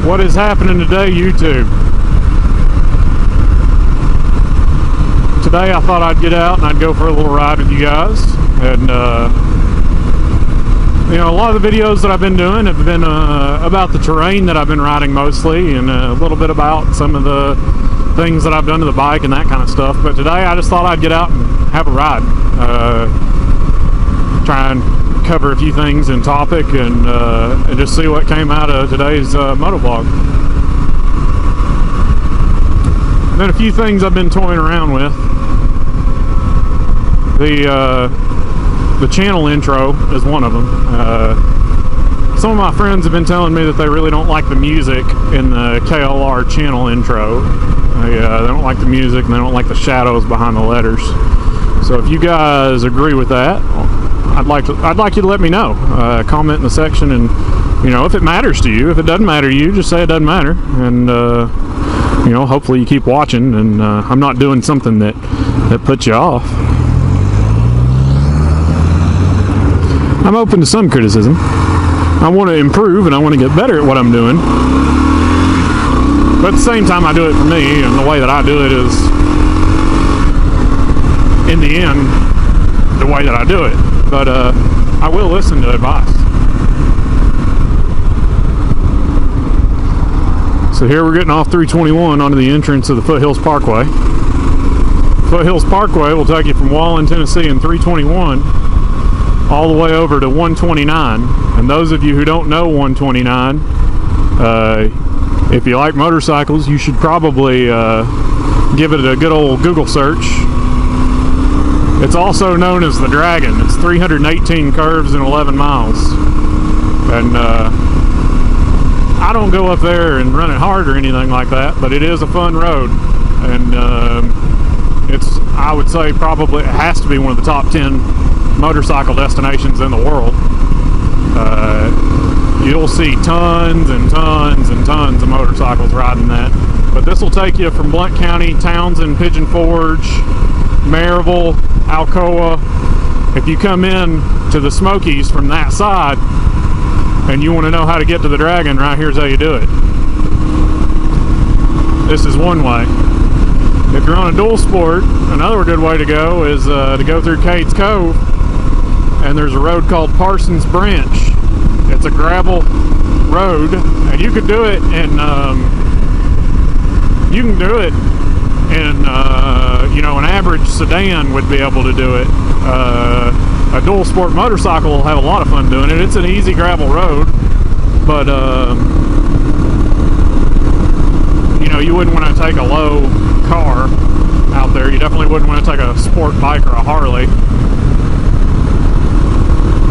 What is happening today, YouTube? Today I thought I'd get out and I'd go for a little ride with you guys. And, you know, a lot of the videos that I've been doing have been about the terrain that I've been riding mostly, and a little bit about some of the things that I've done to the bike and that kind of stuff. But today I just thought I'd get out and have a ride. Try and cover a few things in topic and just see what came out of today's motovlog. And then a few things I've been toying around with. The channel intro is one of them. Some of my friends have been telling me that they really don't like the music in the KLR channel intro. They don't like the music and they don't like the shadows behind the letters. So if you guys agree with that, I'd like you to let me know. Comment in the section, and you know, if it matters to you. If it doesn't matter to you, just say it doesn't matter, and you know, hopefully you keep watching and I'm not doing something that puts you off. I'm open to some criticism. I want to improve and I want to get better at what I'm doing, but at the same time I do it for me, and the way that I do it is, in the end, the way that I do it. But I will listen to advice. So here we're getting off 321 onto the entrance of the Foothills Parkway. Foothills Parkway will take you from Wallen, Tennessee in 321 all the way over to 129. And those of you who don't know 129, if you like motorcycles, you should probably give it a good old Google search. It's also known as the Dragon. It's 318 curves in 11 miles. And I don't go up there and run it hard or anything like that, but it is a fun road. And it's, I would say, probably, it has to be one of the top 10 motorcycle destinations in the world. You'll see tons and tons and tons of motorcycles riding that. But this will take you from Blount County, Townsend, Pigeon Forge, Maryville, Alcoa. If you come in to the Smokies from that side and you want to know how to get to the Dragon, right here's how you do it. This is one way. If you're on a dual sport, another good way to go is to go through Cades Cove, and there's a road called Parsons Branch. It's a gravel road, and you can do it in you know, an average sedan would be able to do it. A dual sport motorcycle will have a lot of fun doing it. It's an easy gravel road, but you know, you wouldn't want to take a low car out there. You definitely wouldn't want to take a sport bike or a Harley.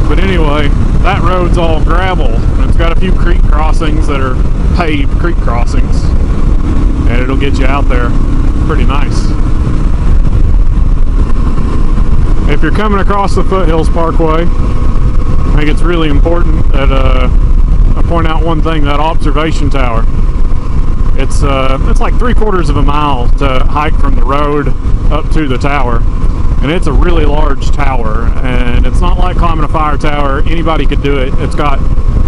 But anyway, that road's all gravel, and it's got a few creek crossings that are paved creek crossings, and it'll get you out there pretty nice. If you're coming across the Foothills Parkway, I think it's really important that I point out one thing: that observation tower. It's like 3/4 of a mile to hike from the road up to the tower, and it's a really large tower. And it's not like climbing a fire tower; anybody could do it. It's got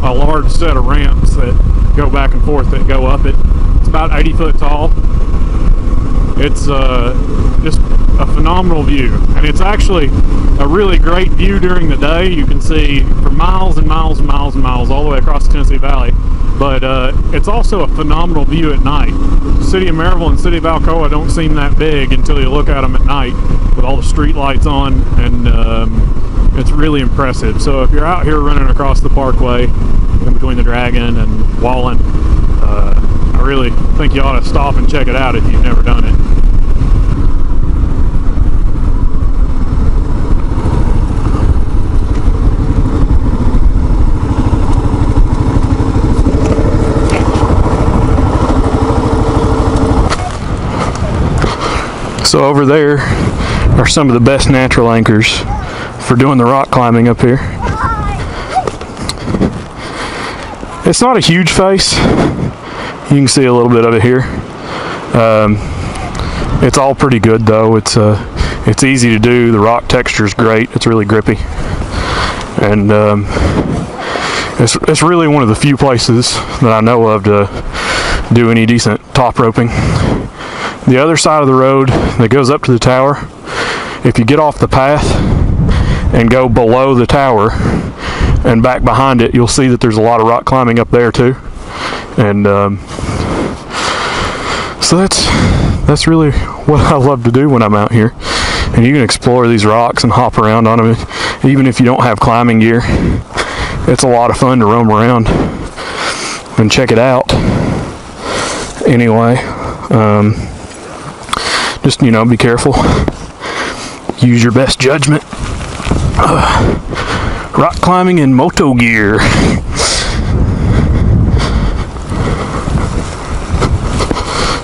a large set of ramps that go back and forth that go up it. It's about 80 foot tall. It's just a phenomenal view, and it's actually a really great view during the day. You can see for miles and miles and miles and miles all the way across the Tennessee Valley, but it's also a phenomenal view at night. The city of Maryville and city of Alcoa don't seem that big until you look at them at night with all the street lights on, and it's really impressive. So if you're out here running across the parkway in between the Dragon and Wallen, I really think you ought to stop and check it out if you've never done it. So over there are some of the best natural anchors for doing the rock climbing up here. It's not a huge face. You can see a little bit of it here. It's all pretty good though. It's easy to do. The rock texture is great. It's really grippy, and It's really one of the few places that I know of to do any decent top roping. The other side of the road that goes up to the tower, if you get off the path and go below the tower and back behind it, you'll see that there's a lot of rock climbing up there too. And so that's really what I love to do when I'm out here. And you can explore these rocks and hop around on them, even if you don't have climbing gear. It's a lot of fun to roam around and check it out. Anyway, just, you know, be careful. Use your best judgment. Rock climbing in moto gear.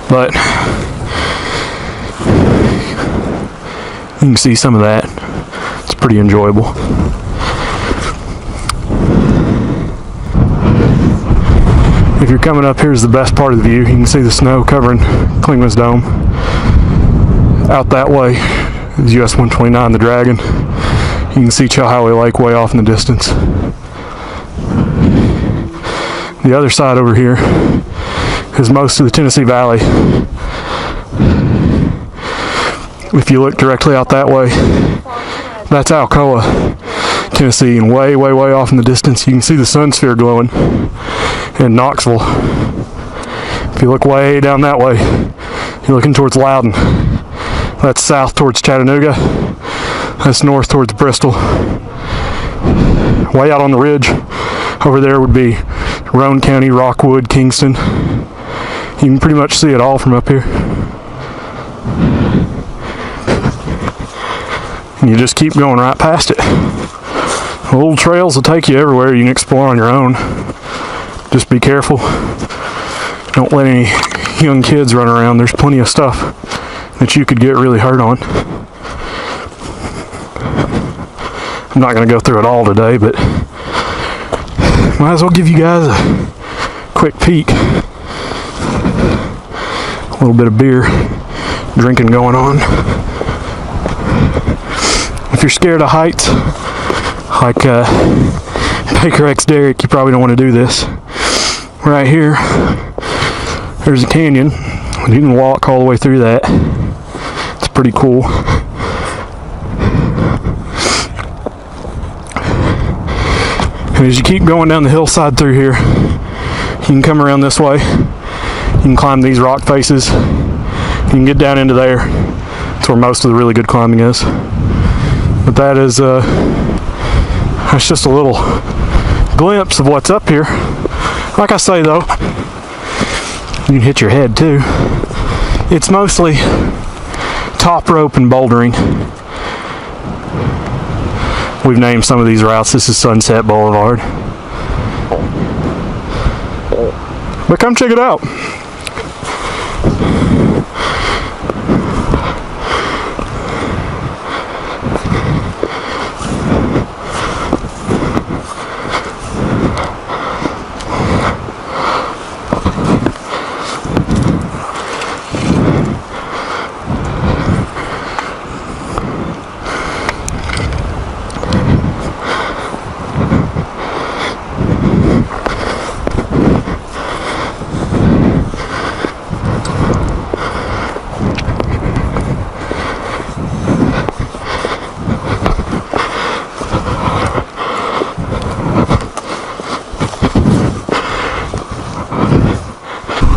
But you can see some of that. It's pretty enjoyable. If you're coming up, here's the best part of the view. You can see the snow covering Klingman's Dome. Out that way is US 129, the Dragon. You can see Chilhowie Lake way off in the distance. The other side over here is most of the Tennessee Valley. If you look directly out that way, that's Alcoa, Tennessee, and way off in the distance you can see the sun sphere glowing in Knoxville. If you look way down that way, you're looking towards Loudon. That's south towards Chattanooga. That's north towards Bristol. Way out on the ridge over there would be Roane County, Rockwood, Kingston. You can pretty much see it all from up here. And you just keep going right past it. Old trails will take you everywhere. You can explore on your own. Just be careful. Don't let any young kids run around. There's plenty of stuff that you could get really hurt on. I'm not going to go through it all today, but might as well give you guys a quick peek. A little bit of beer drinking going on. If you're scared of heights, like Baker X Derrick, you probably don't want to do this. Right here, there's a canyon. You can walk all the way through that. It's pretty cool. And as you keep going down the hillside through here, you can come around this way. You can climb these rock faces. You can get down into there. That's where most of the really good climbing is. But that is, that's just a little glimpse of what's up here. Like I say though, you can hit your head too. It's mostly top rope and bouldering. We've named some of these routes. This is Sunset Boulevard. But come check it out.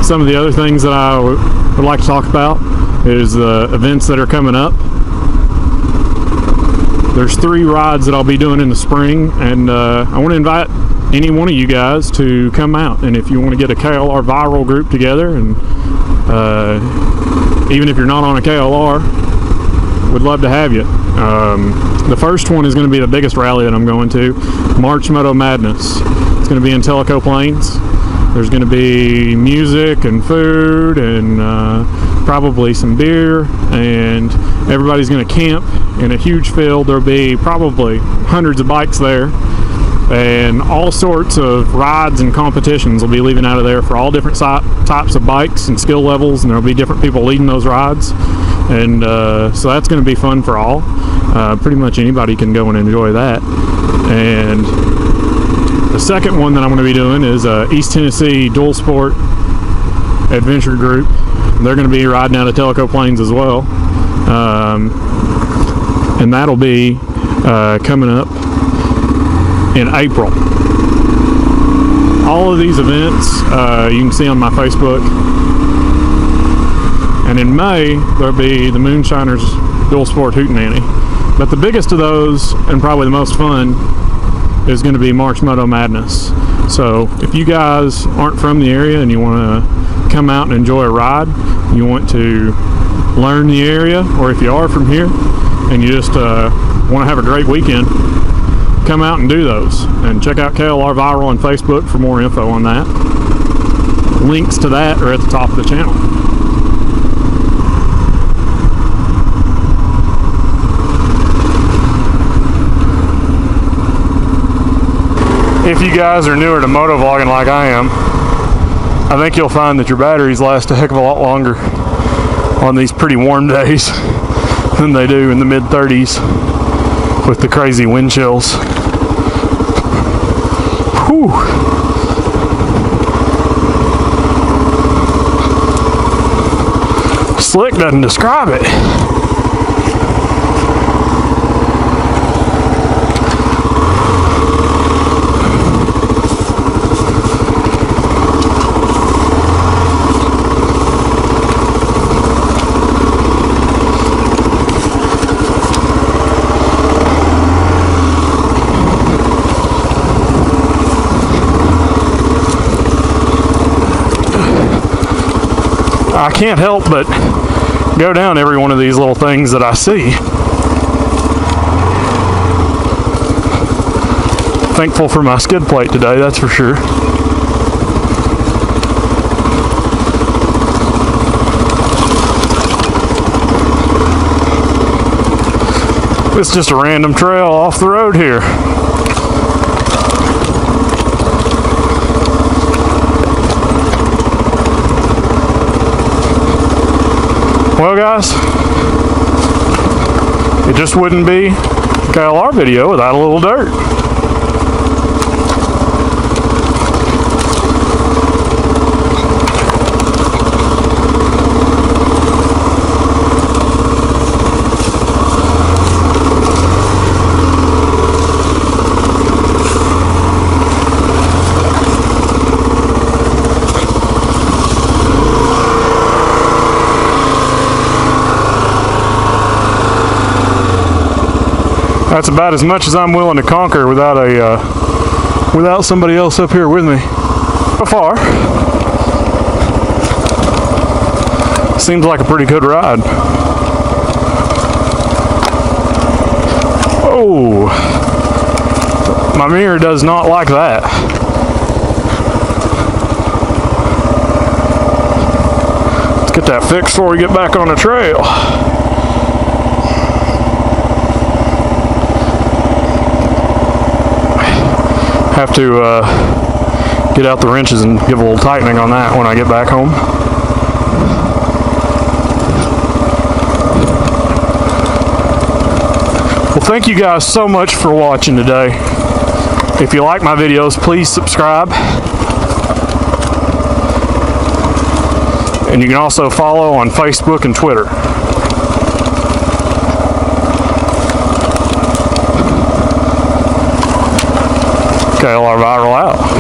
Some of the other things that I would like to talk about is events that are coming up. There's 3 rides that I'll be doing in the spring, and I want to invite any one of you guys to come out. And if you want to get a KLR viral group together, and even if you're not on a KLR, we'd love to have you. The first one is going to be the biggest rally that I'm going to, March Moto Madness. It's going to be in Tellico Plains. There's going to be music and food and probably some beer, and everybody's going to camp in a huge field. There'll be probably hundreds of bikes there, and all sorts of rides and competitions will be leaving out of there for all different types of bikes and skill levels, and there'll be different people leading those rides. And so that's going to be fun for all. Pretty much anybody can go and enjoy that. And the The second one that I'm going to be doing is East Tennessee Dual Sport Adventure Group. They're going to be riding out of Tellico Plains as well. And that'll be coming up in April. All of these events you can see on my Facebook. And in May, there'll be the Moonshiners Dual Sport Hootenanny. But the biggest of those, and probably the most fun, is going to be March Moto Madness. So if you guys aren't from the area and you want to come out and enjoy a ride, you want to learn the area, or if you are from here and you just want to have a great weekend, come out and do those. And check out KLR Viral on Facebook for more info on that. Links to that are at the top of the channel. If you guys are newer to motovlogging like I am, I think you'll find that your batteries last a heck of a lot longer on these pretty warm days than they do in the mid-30s with the crazy wind chills. Whew. Slick doesn't describe it. I can't help but go down every one of these little things that I see. Thankful for my skid plate today, that's for sure. It's just a random trail off the road here. Well guys, it just wouldn't be a KLR video without a little dirt. That's about as much as I'm willing to conquer without without somebody else up here with me. So far, seems like a pretty good ride. Oh, my mirror does not like that. Let's get that fixed before we get back on the trail. Have to get out the wrenches and give a little tightening on that when I get back home. Well, thank you guys so much for watching today. If you like my videos, please subscribe. And you can also follow on Facebook and Twitter. KLR Viral out.